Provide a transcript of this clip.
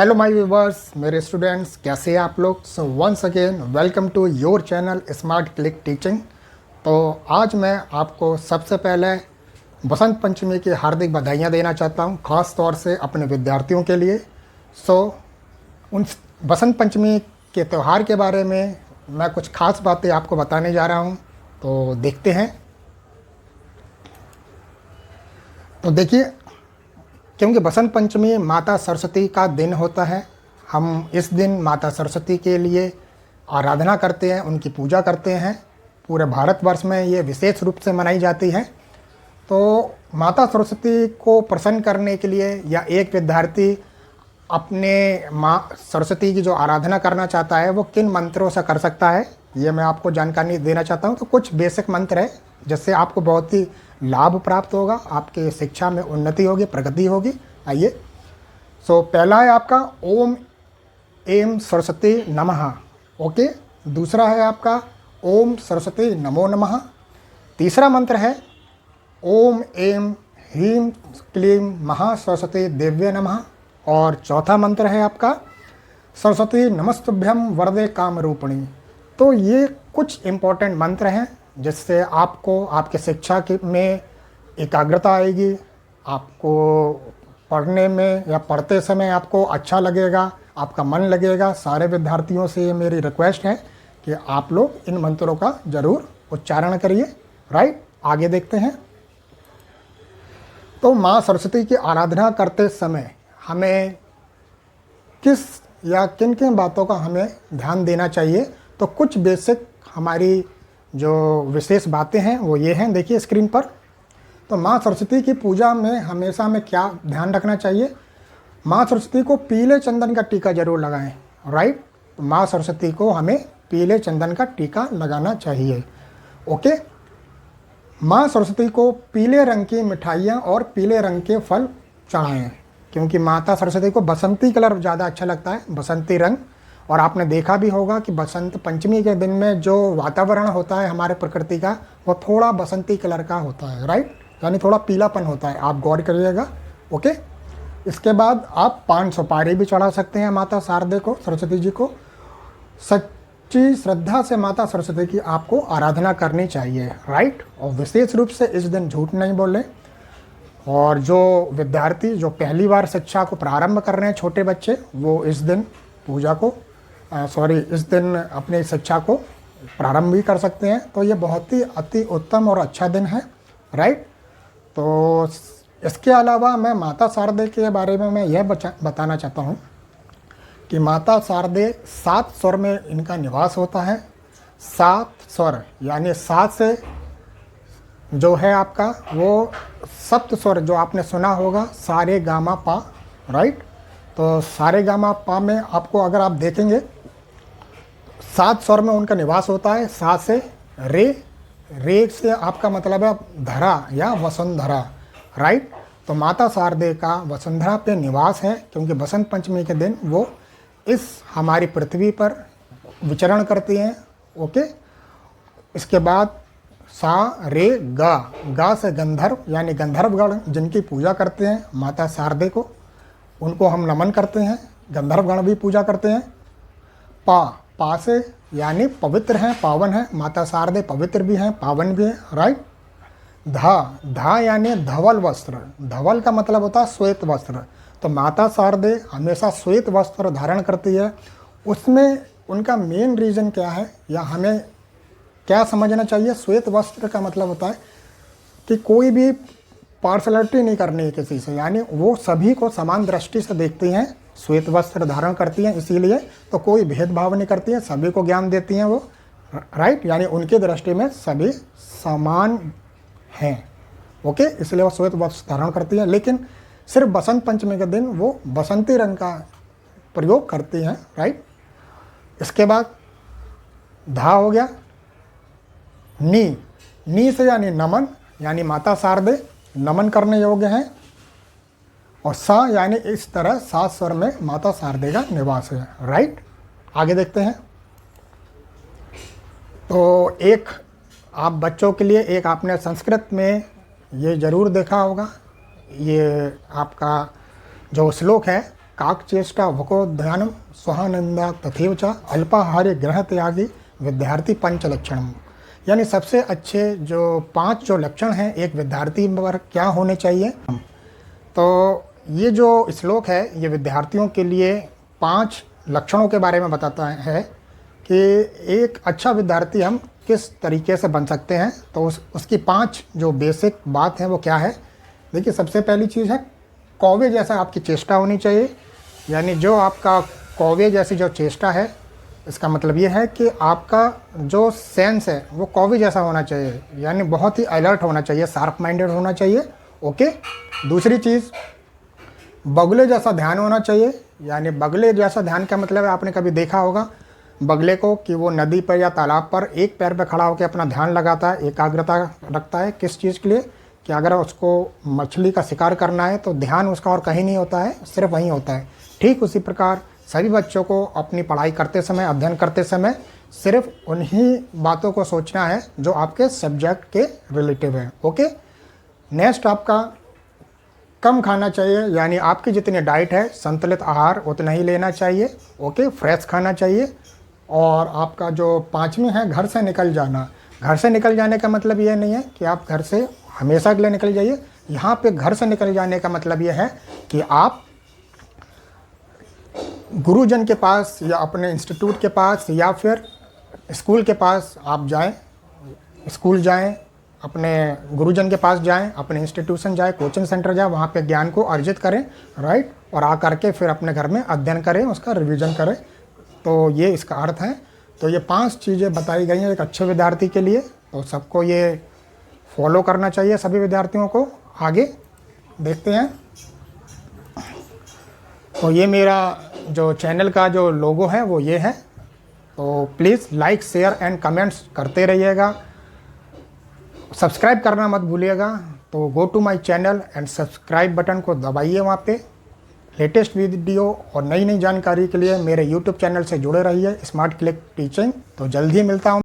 Hello my viewers, मेरे students, कैसे हैं आप लोग। So once again welcome to your channel smart click teaching. तो आज मैं आपको सबसे पहले बसंत पंचमी की हार्दिक बधाइयाँ देना चाहता हूँ, ख़ास तौर से अपने विद्यार्थियों के लिए। उन बसंत पंचमी के त्यौहार के बारे में मैं कुछ ख़ास बातें आपको बताने जा रहा हूँ। तो देखते हैं। तो देखिए, क्योंकि बसंत पंचमी माता सरस्वती का दिन होता है, हम इस दिन माता सरस्वती के लिए आराधना करते हैं, उनकी पूजा करते हैं। पूरे भारतवर्ष में ये विशेष रूप से मनाई जाती है। तो माता सरस्वती को प्रसन्न करने के लिए या एक विद्यार्थी अपने माँ सरस्वती की जो आराधना करना चाहता है वो किन मंत्रों से कर सकता है, ये मैं आपको जानकारी देना चाहता हूँ। तो कुछ बेसिक मंत्र है जिससे आपको बहुत ही लाभ प्राप्त होगा, आपके शिक्षा में उन्नति होगी, प्रगति होगी। आइए। पहला है आपका ओम एम सरस्वती नमः। ओके। दूसरा है आपका ओम सरस्वती नमो नमः। तीसरा मंत्र है ओम एम ह्रीं क्लीं महासरस्वती देव्ये नमः। और चौथा मंत्र है आपका सरस्वती नमस्तुभ्यं वरदे काम रूपिणी। तो ये कुछ इम्पोर्टेंट मंत्र हैं जिससे आपको आपके शिक्षा में एकाग्रता आएगी, आपको पढ़ने में या पढ़ते समय आपको अच्छा लगेगा, आपका मन लगेगा। सारे विद्यार्थियों से ये मेरी रिक्वेस्ट है कि आप लोग इन मंत्रों का ज़रूर उच्चारण करिए। राइट, आगे देखते हैं। तो माँ सरस्वती की आराधना करते समय हमें किस या किन किन बातों का हमें ध्यान देना चाहिए, तो कुछ बेसिक हमारी जो विशेष बातें हैं वो ये हैं, देखिए स्क्रीन पर। तो माँ सरस्वती की पूजा में हमेशा हमें क्या ध्यान रखना चाहिए, माँ सरस्वती को पीले चंदन का टीका जरूर लगाएं। राइट, तो माँ सरस्वती को हमें पीले चंदन का टीका लगाना चाहिए। ओके। माँ सरस्वती को पीले रंग की मिठाइयाँ और पीले रंग के फल चढ़ाएं, क्योंकि माता सरस्वती को बसंती कलर ज़्यादा अच्छा लगता है, बसंती रंग। और आपने देखा भी होगा कि बसंत पंचमी के दिन में जो वातावरण होता है हमारे प्रकृति का, वो थोड़ा बसंती कलर का होता है। राइट, यानी थोड़ा पीलापन होता है, आप गौर करिएगा। ओके। इसके बाद आप पान सुपारी भी चढ़ा सकते हैं माता शारदे को, सरस्वती जी को। सच्ची श्रद्धा से माता सरस्वती की आपको आराधना करनी चाहिए। राइट, और विशेष रूप से इस दिन झूठ नहीं बोलें। और जो विद्यार्थी जो पहली बार शिक्षा को प्रारंभ कर रहे हैं, छोटे बच्चे, वो इस दिन पूजा को इस दिन अपनी शिक्षा को प्रारंभ भी कर सकते हैं। तो ये बहुत ही अति उत्तम और अच्छा दिन है। राइट। तो इसके अलावा मैं माता शारदे के बारे में मैं यह बताना चाहता हूँ कि माता शारदे 7 स्वर में इनका निवास होता है। 7 स्वर यानी 7 से जो है आपका वो सप्त स्वर जो आपने सुना होगा, सारे गामा पा। राइट, तो सारे गामा पा में आपको अगर आप देखेंगे 7 स्वर में उनका निवास होता है। 7 से रे, रे से आपका मतलब है धरा या वसुंधरा। राइट, तो माता शारदे का वसुंधरा पे निवास है, क्योंकि बसंत पंचमी के दिन वो इस हमारी पृथ्वी पर विचरण करती हैं। ओके। इसके बाद सा रे गा, गा से गंधर्व यानी गंधर्वगण जिनकी पूजा करते हैं माता शारदे को, उनको हम नमन करते हैं। गंधर्वगण भी पूजा करते हैं। पा, पा से यानी पवित्र हैं, पावन हैं। माता शारदे पवित्र भी हैं, पावन भी हैं। राइट। धा, धा यानी धवल वस्त्र। धवल का मतलब होता है श्वेत वस्त्र। तो माता शारदे हमेशा श्वेत वस्त्र धारण करती है। उसमें उनका मेन रीज़न क्या है या हमें क्या समझना चाहिए। श्वेत वस्त्र का मतलब होता है कि कोई भी पार्शलिटी नहीं करनी है किसी से, यानी वो सभी को समान दृष्टि से देखती हैं। श्वेत वस्त्र धारण करती हैं, इसीलिए तो कोई भेदभाव नहीं करती हैं, सभी को ज्ञान देती हैं वो। राइट, यानी उनकी दृष्टि में सभी समान हैं। ओके, इसलिए वो श्वेत वस्त्र धारण करती हैं। लेकिन सिर्फ बसंत पंचमी के दिन वो बसंती रंग का प्रयोग करती हैं। राइट। इसके बाद धा हो गया। नी, नी से यानी नमन, यानी माता शारदे नमन करने योग्य हैं। और सा यानी इस तरह 7 स्वर में माता शारदे का निवास है। राइट, आगे देखते हैं। तो एक आप बच्चों के लिए एक आपने संस्कृत में ये ज़रूर देखा होगा, ये आपका जो श्लोक है काकचेष्टा वको ध्यानम स्वाहानंदा तथैव च अल्पाहार्य ग्रह त्यागी विद्यार्थी पंचलक्षणम। यानी सबसे अच्छे जो 5 जो लक्षण हैं एक विद्यार्थी पर क्या होने चाहिए। तो ये जो श्लोक है ये विद्यार्थियों के लिए 5 लक्षणों के बारे में बताता है कि एक अच्छा विद्यार्थी हम किस तरीके से बन सकते हैं। तो उसकी 5 जो बेसिक बात है वो क्या है। देखिए, सबसे पहली चीज़ है कौवे जैसा आपकी चेष्टा होनी चाहिए। यानी जो आपका कौवे जैसी जो चेष्टा है, इसका मतलब ये है कि आपका जो सेंस है वो कौवे जैसा होना चाहिए, यानी बहुत ही अलर्ट होना चाहिए, शार्प माइंडेड होना चाहिए। ओके। दूसरी चीज़, बगुले जैसा ध्यान होना चाहिए। यानी बगले जैसा ध्यान का मतलब है, आपने कभी देखा होगा बगले को कि वो नदी पर या तालाब पर एक पैर पर खड़ा होकर अपना ध्यान लगाता है, एकाग्रता रखता है। किस चीज़ के लिए? कि अगर उसको मछली का शिकार करना है तो ध्यान उसका और कहीं नहीं होता है, सिर्फ वहीं होता है। ठीक उसी प्रकार सभी बच्चों को अपनी पढ़ाई करते समय, अध्ययन करते समय सिर्फ उन्हीं बातों को सोचना है जो आपके सब्जेक्ट के रिलेटिव है। ओके। नेक्स्ट, आपका कम खाना चाहिए। यानी आपकी जितनी डाइट है, संतुलित आहार उतना ही लेना चाहिए। ओके। फ्रेश खाना चाहिए। और आपका जो 5वीं है, घर से निकल जाना। घर से निकल जाने का मतलब ये नहीं है कि आप घर से हमेशा के लिए निकल जाइए। यहाँ पे घर से निकल जाने का मतलब ये है कि आप गुरुजन के पास या अपने इंस्टीट्यूट के पास या फिर स्कूल के पास आप जाएं, स्कूल जाएं, अपने गुरुजन के पास जाएं, अपने इंस्टीट्यूशन जाएं, कोचिंग सेंटर जाएं, वहाँ पे ज्ञान को अर्जित करें, राइट। और आकर के फिर अपने घर में अध्ययन करें, उसका रिवीजन करें। तो ये इसका अर्थ है। तो ये 5 चीज़ें बताई गई हैं एक अच्छे विद्यार्थी के लिए। तो सबको ये फॉलो करना चाहिए, सभी विद्यार्थियों को। आगे देखते हैं। तो ये मेरा जो चैनल का जो लोगो है वो ये है। तो please like, share and comments करते रहिएगा। सब्सक्राइब करना मत भूलिएगा। तो go to my channel and subscribe button को दबाइए। वहाँ पे लेटेस्ट वीडियो और नई नई जानकारी के लिए मेरे यूट्यूब चैनल से जुड़े रहिए, स्मार्ट क्लिक टीचिंग। तो जल्द ही मिलता हूँ।